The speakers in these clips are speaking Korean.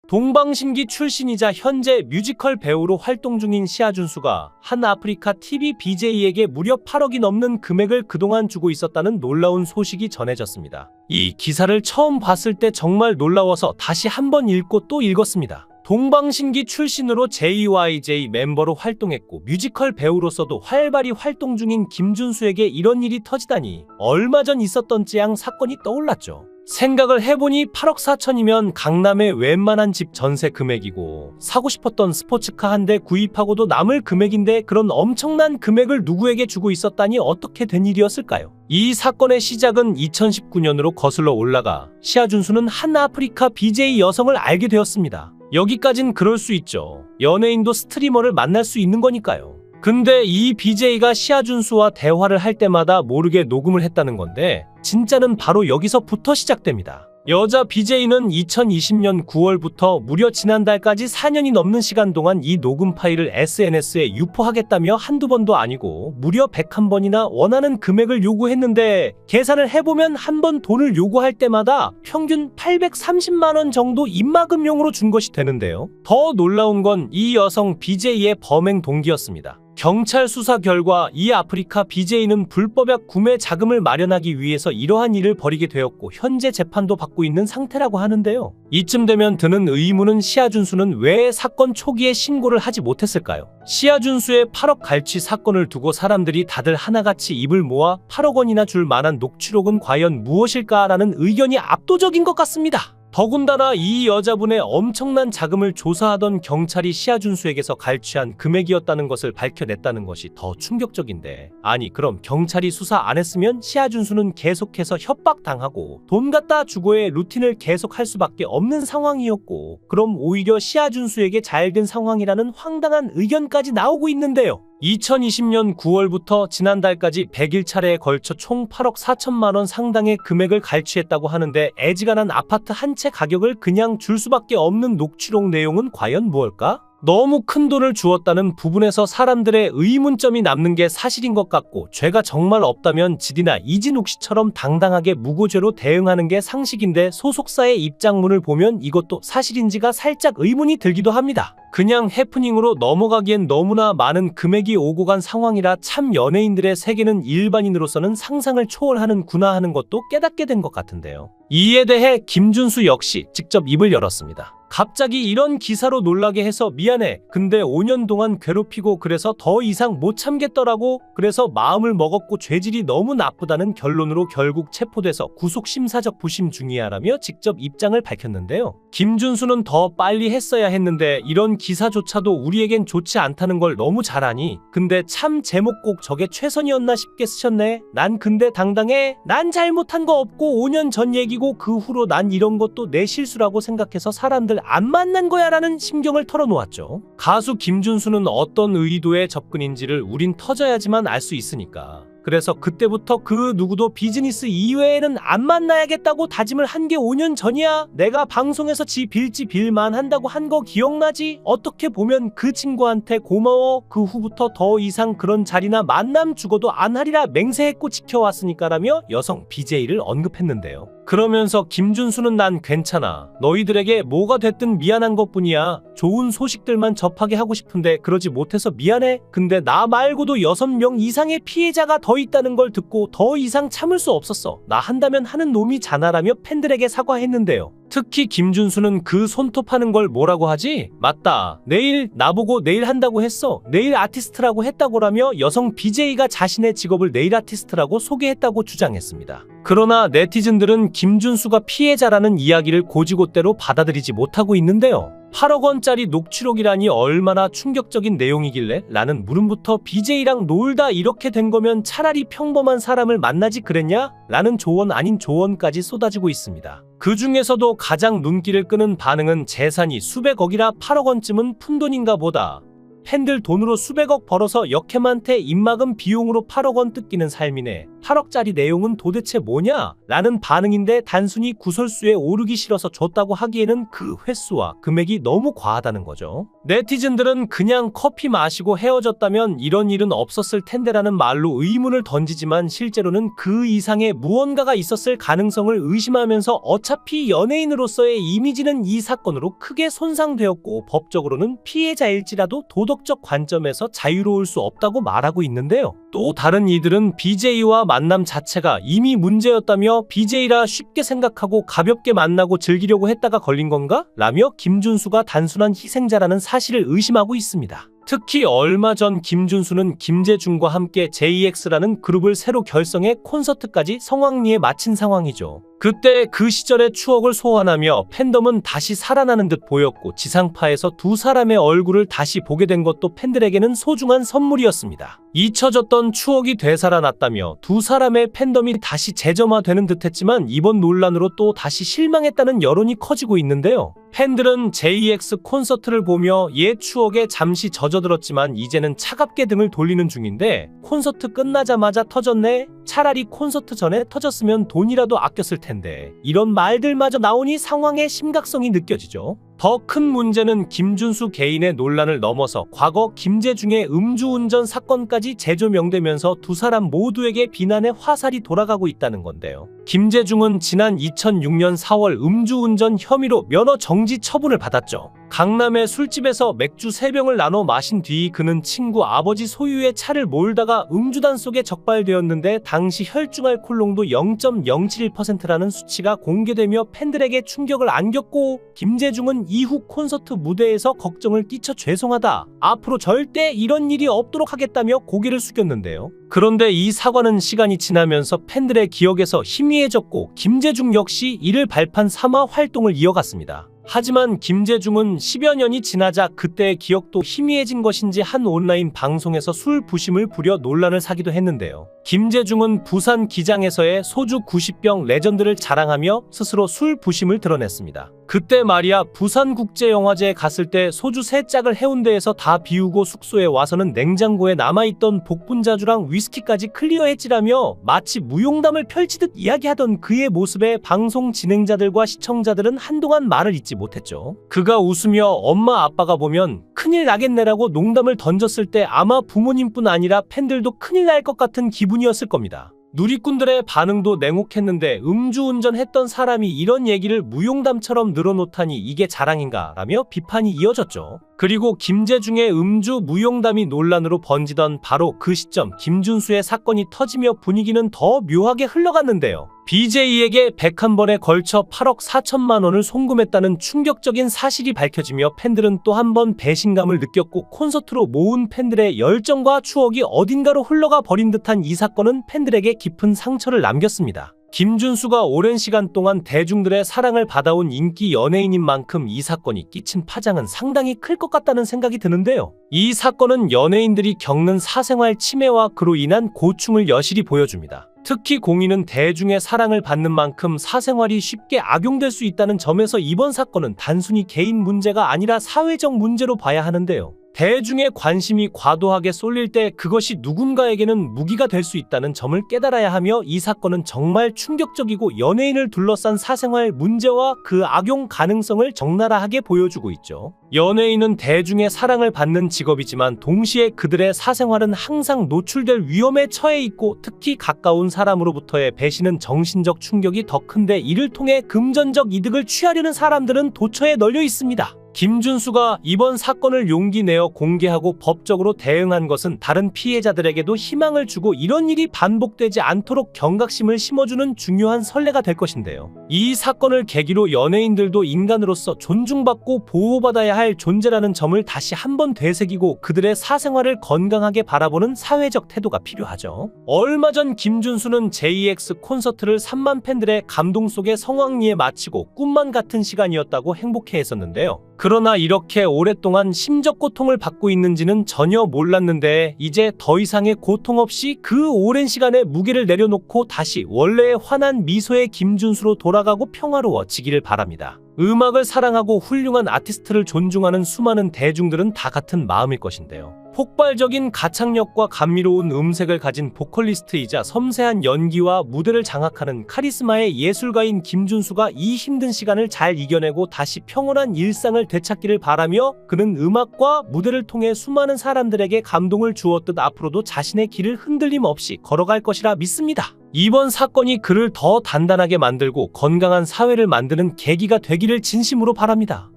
동방신기 출신이자 현재 뮤지컬 배우로 활동 중인 시아준수가 한 아프리카 TV BJ에게 무려 8억이 넘는 금액을 그동안 주고 있었다는 놀라운 소식이 전해졌습니다. 이 기사를 처음 봤을 때 정말 놀라워서 다시 한번 읽고 또 읽었습니다. 동방신기 출신으로 JYJ 멤버로 활동했고 뮤지컬 배우로서도 활발히 활동 중인 김준수에게 이런 일이 터지다니 얼마 전 있었던 찌양 사건이 떠올랐죠. 생각을 해보니 8억 4천이면 강남의 웬만한 집 전세 금액이고 사고 싶었던 스포츠카 한 대 구입하고도 남을 금액인데 그런 엄청난 금액을 누구에게 주고 있었다니 어떻게 된 일이었을까요? 이 사건의 시작은 2019년으로 거슬러 올라가 시아준수는 한 아프리카 BJ 여성을 알게 되었습니다. 여기까진 그럴 수 있죠. 연예인도 스트리머를 만날 수 있는 거니까요. 근데 이 BJ가 시아준수와 대화를 할 때마다 모르게 녹음을 했다는 건데 진짜는 바로 여기서부터 시작됩니다. 여자 BJ는 2020년 9월부터 무려 지난달까지 4년이 넘는 시간 동안 이 녹음 파일을 SNS에 유포하겠다며 한두 번도 아니고 무려 101번이나 원하는 금액을 요구했는데 계산을 해보면 한 번 돈을 요구할 때마다 평균 830만 원 정도 입막음용으로 준 것이 되는데요. 더 놀라운 건 이 여성 BJ의 범행 동기였습니다. 경찰 수사 결과 이 아프리카 BJ는 불법약 구매 자금을 마련하기 위해서 이러한 일을 벌이게 되었고 현재 재판도 받고 있는 상태라고 하는데요. 이쯤 되면 드는 의문은 시아준수는 왜 사건 초기에 신고를 하지 못했을까요? 시아준수의 8억 갈취 사건을 두고 사람들이 다들 하나같이 입을 모아 8억 원이나 줄 만한 녹취록은 과연 무엇일까라는 의견이 압도적인 것 같습니다. 더군다나 이 여자분의 엄청난 자금을 조사하던 경찰이 시아준수에게서 갈취한 금액이었다는 것을 밝혀냈다는 것이 더 충격적인데, 아니 그럼 경찰이 수사 안 했으면 시아준수는 계속해서 협박당하고 돈 갖다 주고의 루틴을 계속할 수밖에 없는 상황이었고, 그럼 오히려 시아준수에게 잘된 상황이라는 황당한 의견까지 나오고 있는데요. 2020년 9월부터 지난달까지 100일차례에 걸쳐 총 8억 4천만 원 상당의 금액을 갈취했다고 하는데 애지간한 아파트 한 채 가격을 그냥 줄 수밖에 없는 녹취록 내용은 과연 무엇일까? 너무 큰 돈을 주었다는 부분에서 사람들의 의문점이 남는 게 사실인 것 같고, 죄가 정말 없다면 지디나 이진욱 씨처럼 당당하게 무고죄로 대응하는 게 상식인데 소속사의 입장문을 보면 이것도 사실인지가 살짝 의문이 들기도 합니다. 그냥 해프닝으로 넘어가기엔 너무나 많은 금액이 오고 간 상황이라 참 연예인들의 세계는 일반인으로서는 상상을 초월하는구나 하는 것도 깨닫게 된 것 같은데요. 이에 대해 김준수 역시 직접 입을 열었습니다. 갑자기 이런 기사로 놀라게 해서 미안해. 근데 5년 동안 괴롭히고 그래서 더 이상 못 참겠더라고. 그래서 마음을 먹었고 죄질이 너무 나쁘다는 결론으로 결국 체포돼서 구속심사적 부심 중이야라며 직접 입장을 밝혔는데요. 김준수는 더 빨리 했어야 했는데 이런 기사조차도 우리에겐 좋지 않다는 걸 너무 잘 아니. 근데 참 제목 꼭 저게 최선이었나 싶게 쓰셨네. 난 근데 당당해. 난 잘못한 거 없고 5년 전 얘기고 그 후로 난 이런 것도 내 실수라고 생각해서 사람들 안 만난 거야 라는 심경을 털어놓았죠. 가수 김준수는 어떤 의도의 접근인지를 우린 터져야지만 알 수 있으니까. 그래서 그때부터 그 누구도 비즈니스 이외에는 안 만나야겠다고 다짐을 한 게 5년 전이야. 내가 방송에서 지 빌지 빌만 한다고 한 거 기억나지? 어떻게 보면 그 친구한테 고마워. 그 후부터 더 이상 그런 자리나 만남 죽어도 안 하리라 맹세했고 지켜왔으니까라며 여성 BJ를 언급했는데요. 그러면서 김준수는 난 괜찮아. 너희들에게 뭐가 됐든 미안한 것뿐이야. 좋은 소식들만 접하게 하고 싶은데 그러지 못해서 미안해. 근데 나 말고도 6명 이상의 피해자가 더 있다는 걸 듣고 더 이상 참을 수 없었어. 나 한다면 하는 놈이 자나라며 팬들에게 사과했는데요. 특히 김준수는 그 손톱하는 걸 뭐라고 하지? 맞다. 내일 나보고 내일 한다고 했어. 네일 아티스트라고 했다고라며 여성 BJ가 자신의 직업을 네일 아티스트라고 소개했다고 주장했습니다. 그러나 네티즌들은 김준수가 피해자라는 이야기를 고지고대로 받아들이지 못하고 있는데요. 8억 원짜리 녹취록이라니 얼마나 충격적인 내용이길래? 라는 물음부터 BJ랑 놀다 이렇게 된 거면 차라리 평범한 사람을 만나지 그랬냐? 라는 조언 아닌 조언까지 쏟아지고 있습니다. 그 중에서도 가장 눈길을 끄는 반응은 재산이 수백억이라 8억 원쯤은 푼돈인가 보다. 팬들 돈으로 수백억 벌어서 역캠한테 입막음 비용으로 8억 원 뜯기는 삶이네. 8억짜리 내용은 도대체 뭐냐? 라는 반응인데 단순히 구설수에 오르기 싫어서 줬다고 하기에는 그 횟수와 금액이 너무 과하다는 거죠. 네티즌들은 그냥 커피 마시고 헤어졌다면 이런 일은 없었을 텐데라는 말로 의문을 던지지만 실제로는 그 이상의 무언가가 있었을 가능성을 의심하면서 어차피 연예인으로서의 이미지는 이 사건으로 크게 손상되었고 법적으로는 피해자일지라도 도덕적 관점에서 자유로울 수 없다고 말하고 있는데요. 또 다른 이들은 BJ와 만남 자체가 이미 문제였다며 BJ라 쉽게 생각하고 가볍게 만나고 즐기려고 했다가 걸린 건가? 라며 김준수가 단순한 희생자라는 사실을 의심하고 있습니다. 특히 얼마 전 김준수는 김재중과 함께 JX라는 그룹을 새로 결성해 콘서트까지 성황리에 마친 상황이죠. 그때 그 시절의 추억을 소환하며 팬덤은 다시 살아나는 듯 보였고 지상파에서 두 사람의 얼굴을 다시 보게 된 것도 팬들에게는 소중한 선물이었습니다. 잊혀졌던 추억이 되살아났다며 두 사람의 팬덤이 다시 재점화되는 듯했지만 이번 논란으로 또 다시 실망했다는 여론이 커지고 있는데요. 팬들은 JX 콘서트를 보며 옛 추억에 잠시 젖어들었지만 이제는 차갑게 등을 돌리는 중인데 콘서트 끝나자마자 터졌네? 차라리 콘서트 전에 터졌으면 돈이라도 아꼈을 텐데 이런 말들마저 나오니 상황의 심각성이 느껴지죠. 더 큰 문제는 김준수 개인의 논란을 넘어서 과거 김재중의 음주운전 사건까지 재조명되면서 두 사람 모두에게 비난의 화살이 돌아가고 있다는 건데요. 김재중은 지난 2006년 4월 음주운전 혐의로 면허 정지 처분을 받았죠. 강남의 술집에서 맥주 3병을 나눠 마신 뒤 그는 친구 아버지 소유의 차를 몰다가 음주단 속에 적발되었는데 당시 혈중 알코올농도 0.071%라는 수치가 공개되며 팬들에게 충격을 안겼고 김재중은 이후 콘서트 무대에서 걱정을 끼쳐 죄송하다. 앞으로 절대 이런 일이 없도록 하겠다며 고개를 숙였는데요. 그런데 이 사과는 시간이 지나면서 팬들의 기억에서 희미해졌고 김재중 역시 이를 발판 삼아 활동을 이어갔습니다. 하지만 김재중은 10여 년이 지나자 그때의 기억도 희미해진 것인지 한 온라인 방송에서 술 부심을 부려 논란을 사기도 했는데요. 김재중은 부산 기장에서의 소주 90병 레전드를 자랑하며 스스로 술 부심을 드러냈습니다. 그때 말이야 부산국제영화제에 갔을 때 소주 3짝을 해운대에서 다 비우고 숙소에 와서는 냉장고에 남아있던 복분자주랑 위스키까지 클리어했지라며 마치 무용담을 펼치듯 이야기하던 그의 모습에 방송 진행자들과 시청자들은 한동안 말을 잇지 못했죠. 그가 웃으며 엄마 아빠가 보면 큰일 나겠네라고 농담을 던졌을 때 아마 부모님뿐 아니라 팬들도 큰일 날 것 같은 기분이었을 겁니다. 누리꾼들의 반응도 냉혹했는데 음주운전했던 사람이 이런 얘기를 무용담처럼 늘어놓다니 이게 자랑인가? 라며 비판이 이어졌죠. 그리고 김재중의 음주 무용담이 논란으로 번지던 바로 그 시점 김준수의 사건이 터지며 분위기는 더 묘하게 흘러갔는데요. BJ에게 101번에 걸쳐 8억 4천만 원을 송금했다는 충격적인 사실이 밝혀지며 팬들은 또 한 번 배신감을 느꼈고 콘서트로 모은 팬들의 열정과 추억이 어딘가로 흘러가 버린 듯한 이 사건은 팬들에게 깊은 상처를 남겼습니다. 김준수가 오랜 시간 동안 대중들의 사랑을 받아온 인기 연예인인 만큼 이 사건이 끼친 파장은 상당히 클 것 같다는 생각이 드는데요. 이 사건은 연예인들이 겪는 사생활 침해와 그로 인한 고충을 여실히 보여줍니다. 특히 공인은 대중의 사랑을 받는 만큼 사생활이 쉽게 악용될 수 있다는 점에서 이번 사건은 단순히 개인 문제가 아니라 사회적 문제로 봐야 하는데요. 대중의 관심이 과도하게 쏠릴 때 그것이 누군가에게는 무기가 될 수 있다는 점을 깨달아야 하며 이 사건은 정말 충격적이고 연예인을 둘러싼 사생활 문제와 그 악용 가능성을 적나라하게 보여주고 있죠. 연예인은 대중의 사랑을 받는 직업이지만 동시에 그들의 사생활은 항상 노출될 위험에 처해 있고 특히 가까운 사람으로부터의 배신은 정신적 충격이 더 큰데 이를 통해 금전적 이득을 취하려는 사람들은 도처에 널려 있습니다. 김준수가 이번 사건을 용기 내어 공개하고 법적으로 대응한 것은 다른 피해자들에게도 희망을 주고 이런 일이 반복되지 않도록 경각심을 심어주는 중요한 선례가 될 것인데요. 이 사건을 계기로 연예인들도 인간으로서 존중받고 보호받아야 할 존재라는 점을 다시 한번 되새기고 그들의 사생활을 건강하게 바라보는 사회적 태도가 필요하죠. 얼마 전 김준수는 JX 콘서트를 3만 팬들의 감동 속에 성황리에 마치고 꿈만 같은 시간이었다고 행복해했었는데요. 그러나 이렇게 오랫동안 심적 고통을 받고 있는지는 전혀 몰랐는데 이제 더 이상의 고통 없이 그 오랜 시간의 무게를 내려놓고 다시 원래의 환한 미소의 김준수로 돌아가고 평화로워지기를 바랍니다. 음악을 사랑하고 훌륭한 아티스트를 존중하는 수많은 대중들은 다 같은 마음일 것인데요. 폭발적인 가창력과 감미로운 음색을 가진 보컬리스트이자 섬세한 연기와 무대를 장악하는 카리스마의 예술가인 김준수가 이 힘든 시간을 잘 이겨내고 다시 평온한 일상을 되찾기를 바라며, 그는 음악과 무대를 통해 수많은 사람들에게 감동을 주었듯 앞으로도 자신의 길을 흔들림 없이 걸어갈 것이라 믿습니다. 이번 사건이 그를 더 단단하게 만들고 건강한 사회를 만드는 계기가 되기를 진심으로 바랍니다.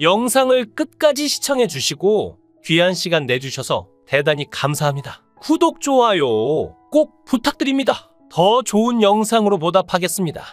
영상을 끝까지 시청해 주시고 귀한 시간 내주셔서 대단히 감사합니다. 구독, 좋아요 꼭 부탁드립니다. 더 좋은 영상으로 보답하겠습니다.